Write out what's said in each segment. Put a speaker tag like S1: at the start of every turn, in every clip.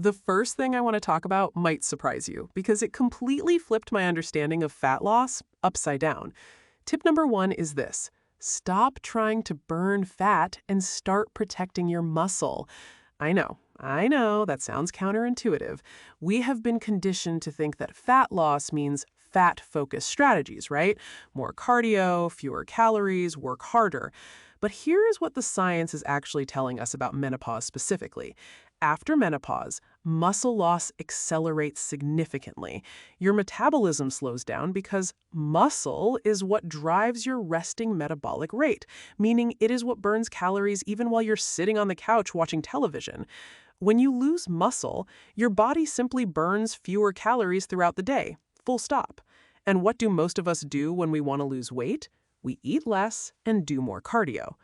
S1: The first thing I want to talk about might surprise you because it completely flipped my understanding of fat loss upside down. Tip number one is this: stop trying to burn fat and start protecting your muscle. I know, that sounds counterintuitive. We have been conditioned to think that fat loss means fat-focused strategies, right? More cardio, fewer calories, work harder. But here is what the science is actually telling us about menopause specifically. After menopause, muscle loss accelerates significantly. Your metabolism slows down because muscle is what drives your resting metabolic rate, meaning it is what burns calories even while you're sitting on the couch watching television. When you lose muscle, your body simply burns fewer calories throughout the day, full stop. And what do most of us do when we want to lose weight? We eat less and do more cardio.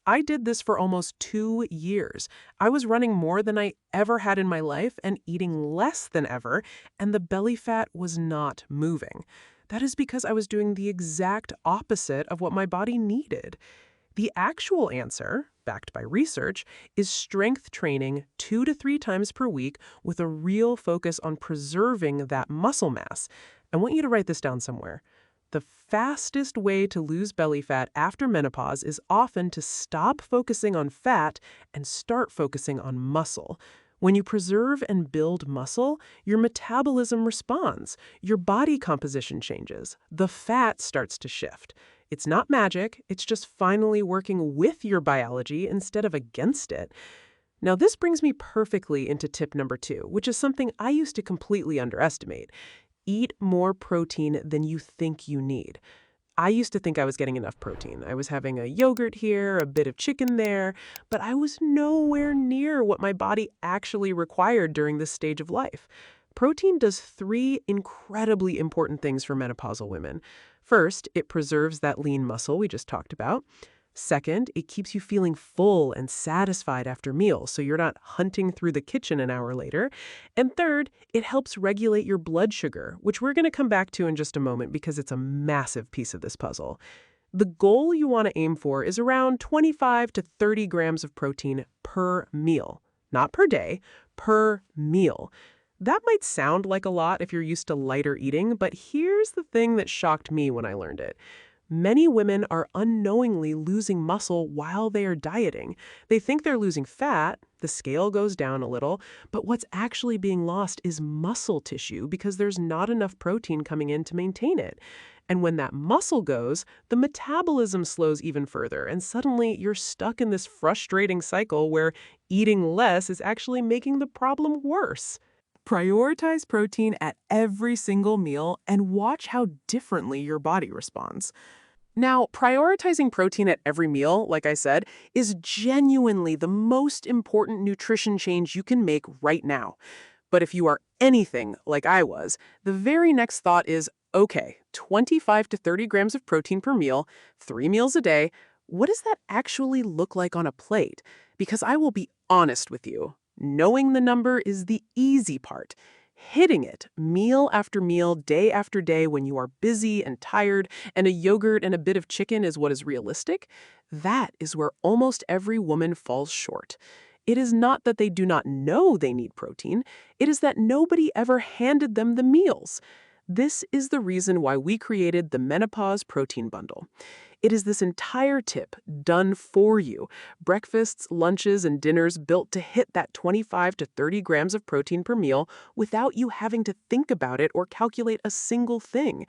S1: I did this for almost 2 years. I was running more than I ever had in my life and eating less than ever, and the belly fat was not moving. That is because I was doing the exact opposite of what my body needed. The actual answer, backed by research, is strength training 2 to 3 times per week with a real focus on preserving that muscle mass. I want you to write this down somewhere. The fastest way to lose belly fat after menopause is often to stop focusing on fat and start focusing on muscle. When you preserve and build muscle, your metabolism responds, your body composition changes, the fat starts to shift. It's not magic, it's just finally working with your biology instead of against it. Now, this brings me perfectly into tip number 2, which is something I used to completely underestimate. Eat more protein than you think you need. I used to think I was getting enough protein. I was having a yogurt here, a bit of chicken there, but I was nowhere near what my body actually required during this stage of life. Protein does 3 incredibly important things for menopausal women. First, it preserves that lean muscle we just talked about. Second, it keeps you feeling full and satisfied after meals, so you're not hunting through the kitchen an hour later. And third, it helps regulate your blood sugar, which we're going to come back to in just a moment because it's a massive piece of this puzzle. The goal you want to aim for is around 25 to 30 grams of protein per meal. Not per day, per meal. That might sound like a lot if you're used to lighter eating, but here's the thing that shocked me when I learned it. Many women are unknowingly losing muscle while they are dieting. They think they're losing fat, the scale goes down a little, but what's actually being lost is muscle tissue because there's not enough protein coming in to maintain it. And when that muscle goes, the metabolism slows even further, and suddenly you're stuck in this frustrating cycle where eating less is actually making the problem worse. Prioritize protein at every single meal and watch how differently your body responds. Now, prioritizing protein at every meal, like I said, is genuinely the most important nutrition change you can make right now. But if you are anything like I was, the very next thought is, okay, 25 to 30 grams of protein per meal, 3 meals a day, what does that actually look like on a plate? Because I will be honest with you, knowing the number is the easy part. Hitting it meal after meal, day after day when you are busy and tired, and a yogurt and a bit of chicken is what is realistic, that is where almost every woman falls short. It is not that they do not know they need protein, it is that nobody ever handed them the meals. This is the reason why we created the Menopause Protein Bundle. It is this entire tip done for you. Breakfasts, lunches, and dinners built to hit that 25 to 30 grams of protein per meal without you having to think about it or calculate a single thing.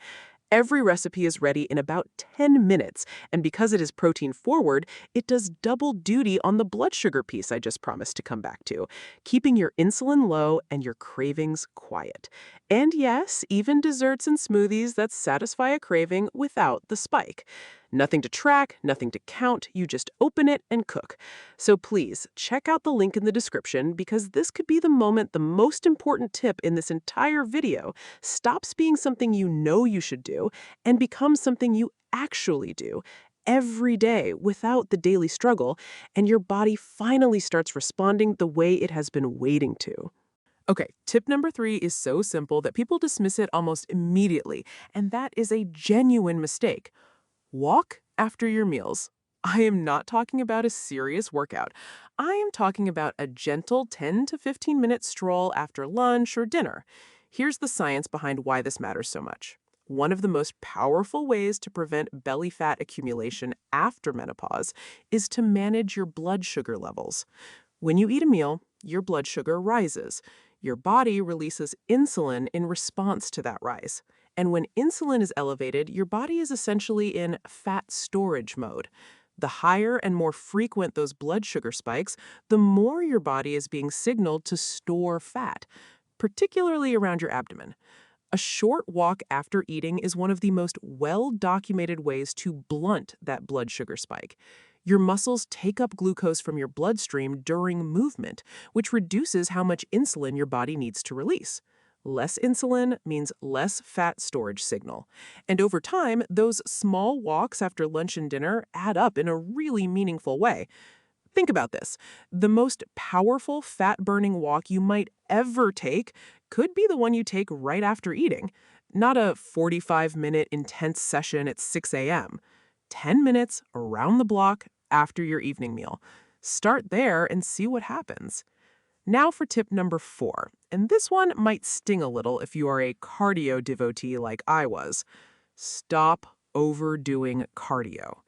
S1: Every recipe is ready in about 10 minutes, and because it is protein forward, it does double duty on the blood sugar piece I just promised to come back to, keeping your insulin low and your cravings quiet. And yes, even desserts and smoothies that satisfy a craving without the spike. Nothing to track, nothing to count, you just open it and cook. So please, check out the link in the description because this could be the moment the most important tip in this entire video stops being something you know you should do and becomes something you actually do every day without the daily struggle, and your body finally starts responding the way it has been waiting to. Okay, tip number 3 is so simple that people dismiss it almost immediately, and that is a genuine mistake. Walk after your meals. I am not talking about a serious workout. I am talking about a gentle 10 to 15-minute stroll after lunch or dinner. Here's the science behind why this matters so much. One of the most powerful ways to prevent belly fat accumulation after menopause is to manage your blood sugar levels. When you eat a meal, your blood sugar rises. Your body releases insulin in response to that rise. And when insulin is elevated, your body is essentially in fat storage mode. The higher and more frequent those blood sugar spikes, the more your body is being signaled to store fat, particularly around your abdomen. A short walk after eating is one of the most well-documented ways to blunt that blood sugar spike. Your muscles take up glucose from your bloodstream during movement, which reduces how much insulin your body needs to release. Less insulin means less fat storage signal. And over time, those small walks after lunch and dinner add up in a really meaningful way. Think about this. The most powerful fat-burning walk you might ever take could be the one you take right after eating, not a 45-minute intense session at 6 a.m. 10 minutes around the block after your evening meal. Start there and see what happens. Now for tip number 4, and this one might sting a little if you are a cardio devotee like I was. Stop overdoing cardio.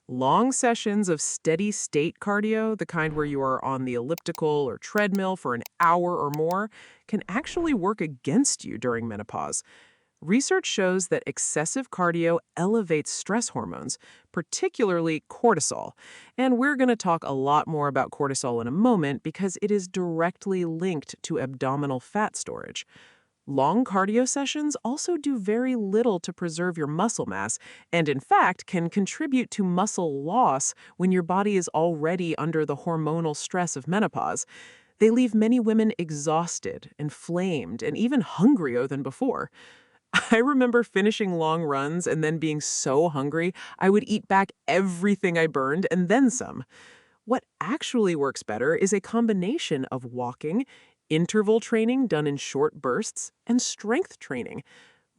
S1: Long sessions of steady-state cardio, the kind where you are on the elliptical or treadmill for an hour or more, can actually work against you during menopause. Research shows that excessive cardio elevates stress hormones, particularly cortisol. And we're going to talk a lot more about cortisol in a moment because it is directly linked to abdominal fat storage. Long cardio sessions also do very little to preserve your muscle mass and, in fact, can contribute to muscle loss when your body is already under the hormonal stress of menopause. They leave many women exhausted, inflamed, and even hungrier than before. I remember finishing long runs and then being so hungry, I would eat back everything I burned and then some. What actually works better is a combination of walking, interval training done in short bursts, and strength training.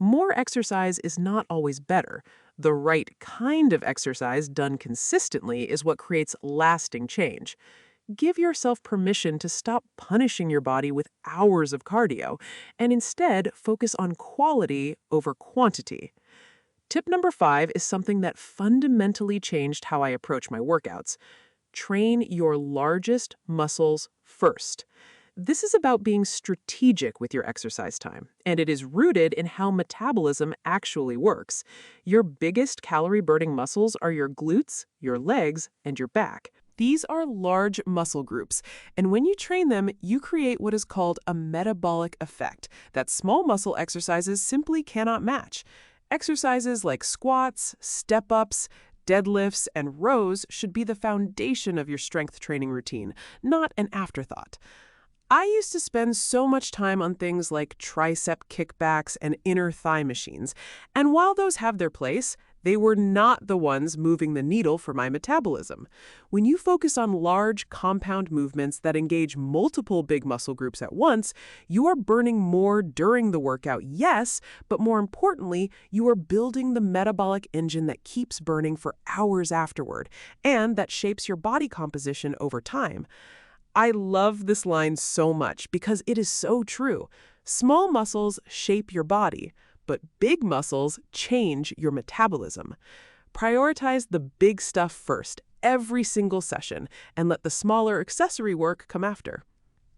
S1: More exercise is not always better. The right kind of exercise done consistently is what creates lasting change. Give yourself permission to stop punishing your body with hours of cardio and instead focus on quality over quantity. Tip number 5 is something that fundamentally changed how I approach my workouts. Train your largest muscles first. This is about being strategic with your exercise time, and it is rooted in how metabolism actually works. Your biggest calorie-burning muscles are your glutes, your legs, and your back. These are large muscle groups, and when you train them, you create what is called a metabolic effect that small muscle exercises simply cannot match. Exercises like squats, step-ups, deadlifts, and rows should be the foundation of your strength training routine, not an afterthought. I used to spend so much time on things like tricep kickbacks and inner thigh machines, and while those have their place, they were not the ones moving the needle for my metabolism. When you focus on large, compound movements that engage multiple big muscle groups at once, you are burning more during the workout, yes, but more importantly, you are building the metabolic engine that keeps burning for hours afterward, and that shapes your body composition over time. I love this line so much because it is so true. Small muscles shape your body, but big muscles change your metabolism. Prioritize the big stuff first, every single session, and let the smaller accessory work come after.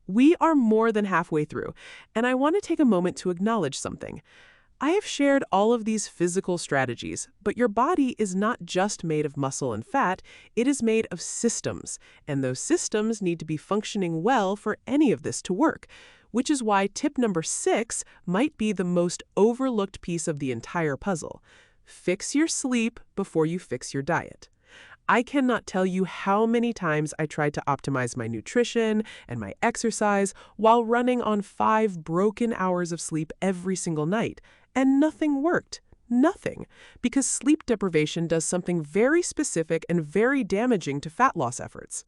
S1: We are more than halfway through, and I want to take a moment to acknowledge something. I have shared all of these physical strategies, but your body is not just made of muscle and fat, it is made of systems, and those systems need to be functioning well for any of this to work, which is why tip number 6 might be the most overlooked piece of the entire puzzle. Fix your sleep before you fix your diet. I cannot tell you how many times I tried to optimize my nutrition and my exercise while running on 5 broken hours of sleep every single night. And nothing worked. Nothing. Because sleep deprivation does something very specific and very damaging to fat loss efforts.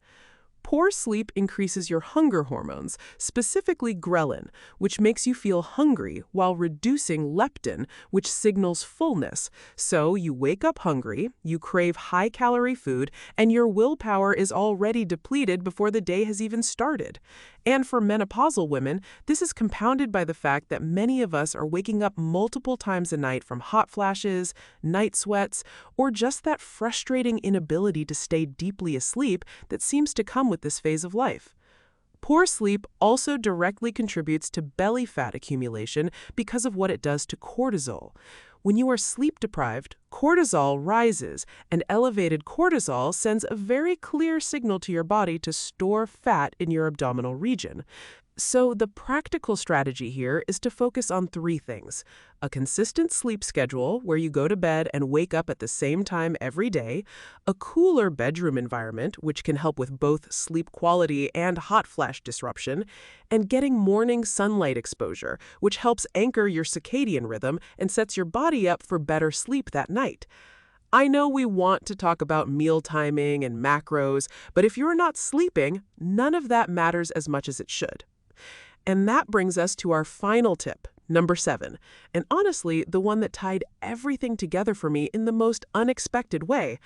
S1: Poor sleep increases your hunger hormones, specifically ghrelin, which makes you feel hungry while reducing leptin, which signals fullness. So you wake up hungry, you crave high-calorie food, and your willpower is already depleted before the day has even started. And for menopausal women, this is compounded by the fact that many of us are waking up multiple times a night from hot flashes, night sweats, or just that frustrating inability to stay deeply asleep that seems to come with this phase of life. Poor sleep also directly contributes to belly fat accumulation because of what it does to cortisol. When you are sleep deprived, cortisol rises, and elevated cortisol sends a very clear signal to your body to store fat in your abdominal region. So the practical strategy here is to focus on three things: a consistent sleep schedule where you go to bed and wake up at the same time every day, a cooler bedroom environment which can help with both sleep quality and hot flash disruption, and getting morning sunlight exposure, which helps anchor your circadian rhythm and sets your body up for better sleep that night. I know we want to talk about meal timing and macros, but if you're not sleeping, none of that matters as much as it should. And that brings us to our final tip, number 7, and honestly, the one that tied everything together for me in the most unexpected way.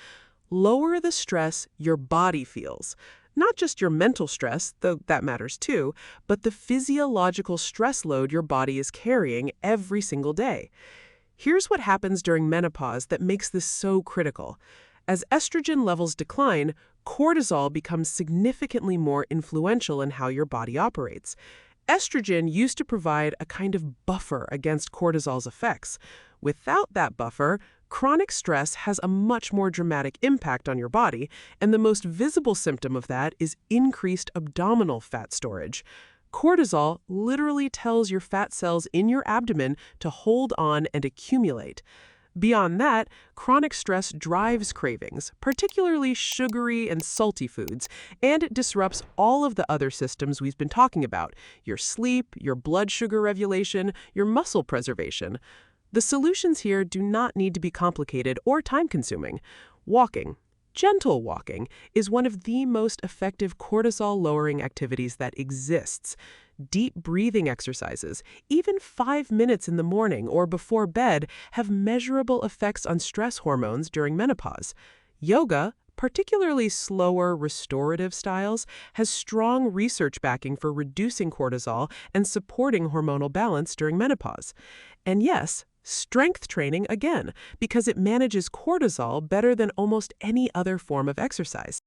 S1: Lower the stress your body feels. Not just your mental stress, though that matters too, but the physiological stress load your body is carrying every single day. Here's what happens during menopause that makes this so critical. As estrogen levels decline, cortisol becomes significantly more influential in how your body operates. Estrogen used to provide a kind of buffer against cortisol's effects. Without that buffer, chronic stress has a much more dramatic impact on your body, and the most visible symptom of that is increased abdominal fat storage. Cortisol literally tells your fat cells in your abdomen to hold on and accumulate. Beyond that, chronic stress drives cravings, particularly sugary and salty foods, and it disrupts all of the other systems we've been talking about: your sleep, your blood sugar regulation, your muscle preservation. The solutions here do not need to be complicated or time-consuming. Walking, gentle walking, is one of the most effective cortisol-lowering activities that exists. Deep breathing exercises, even 5 minutes in the morning or before bed, have measurable effects on stress hormones during menopause. Yoga, particularly slower, restorative styles, has strong research backing for reducing cortisol and supporting hormonal balance during menopause. And yes, strength training again, because it manages cortisol better than almost any other form of exercise.